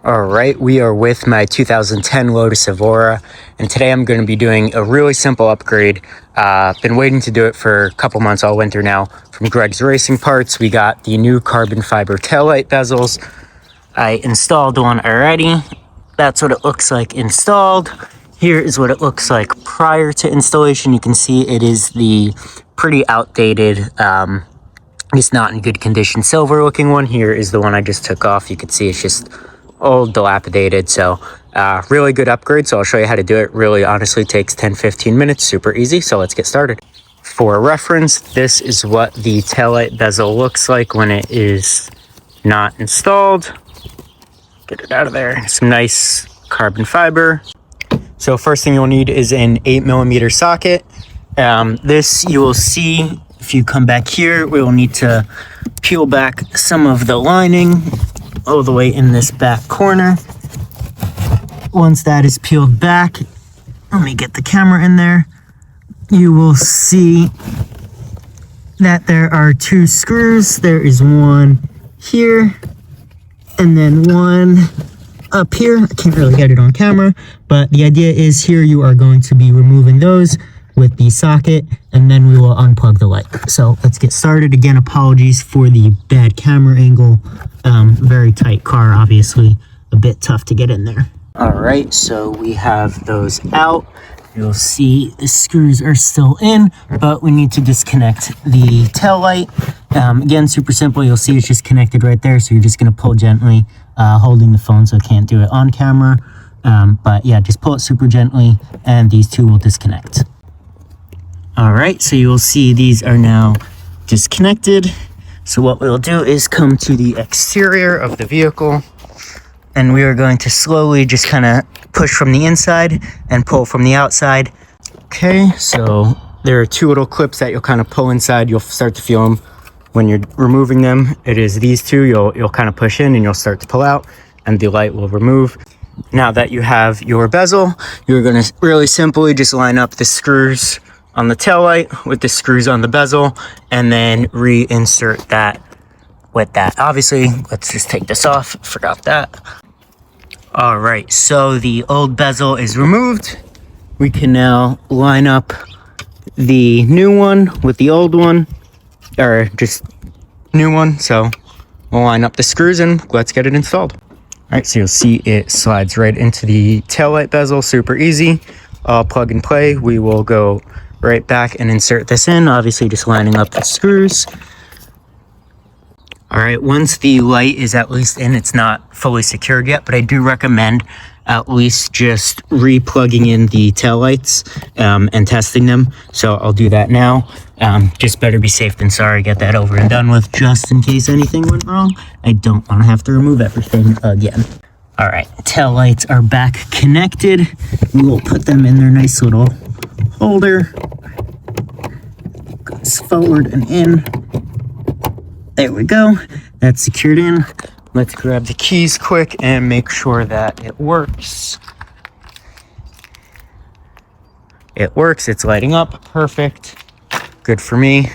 All right, we are with my 2010 Lotus Evora, and today I'm going to be doing a really simple upgrade. Been waiting to do it for a couple months all winter now. From Greg's Racing Parts, we got the new carbon fiber taillight bezels. I installed one already. That's what it looks like installed. Here is what it looks like prior to installation. You can see it is the pretty outdated, it's not in good condition silver looking one. Here is the one I just took off. You can see it's just old, dilapidated. So really good upgrade. So I'll show you how to do it. Really honestly takes 10-15 minutes, super easy. So let's get started. For reference, this is what the taillight bezel looks like when it is not installed. Get it out of there. Some nice carbon fiber. So first thing you'll need is an 8mm socket. This you will see if you come back here. We will need to peel back some of the lining all the way in this back corner. Once that is peeled back, let me get the camera in there. You will see that there are two screws. There is one here and then one up here. I can't really get it on camera, but the idea is here you are going to be removing those with the socket, and then we will unplug the light. So let's get started. Again, apologies for the bad camera angle. Very tight car, obviously a bit tough to get in there. All right, so we have those out. You'll see the screws are still in, but we need to disconnect the tail light. Again, super simple. You'll see it's just connected right there. So you're just gonna pull gently, holding the phone, so I can't do it on camera. But yeah, just pull it super gently and these two will disconnect. All right, so you'll see these are now disconnected. So what we'll do is come to the exterior of the vehicle, and we are going to slowly just kind of push from the inside and pull from the outside. Okay, so there are two little clips that you'll kind of pull inside. You'll start to feel them when you're removing them. It is these two. You'll kind of push in and you'll start to pull out, and the light will remove. Now that you have your bezel, you're going to really simply just line up the screws on the tail light with the screws on the bezel, and then reinsert that with that. Obviously, let's just take this off. Forgot that. All right, so the old bezel is removed. We can now line up the new one with the old one, or just new one. So we'll line up the screws and let's get it installed. All right, so you'll see it slides right into the taillight bezel, super easy. All plug and play. We will go right back and insert this in, obviously just lining up the screws. All right, once the light is at least in, it's not fully secured yet, but I do recommend at least just re-plugging in the taillights and testing them. So I'll do that now. Just better be safe than sorry. Get that over and done with, just in case anything went wrong. I don't want to have to remove everything again. All right, taillights are back connected. We will put them in their nice little holder. Goes forward and in. There we go. That's secured in. Let's grab the keys quick and make sure that it works. It works. It's lighting up. Perfect. Good for me.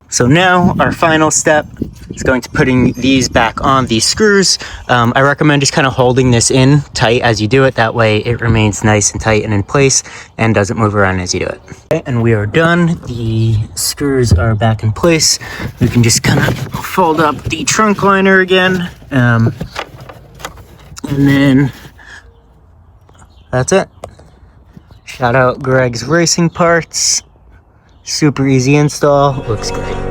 So now our final step is going to putting these back on these screws. I recommend just kind of holding this in tight as you do it. That way it remains nice and tight and in place and doesn't move around as you do it. Okay, and we are done. The screws are back in place. We can just kind of fold up the trunk liner again. And then that's it. Shout out Greg's Racing Parts. Super easy install. Looks great.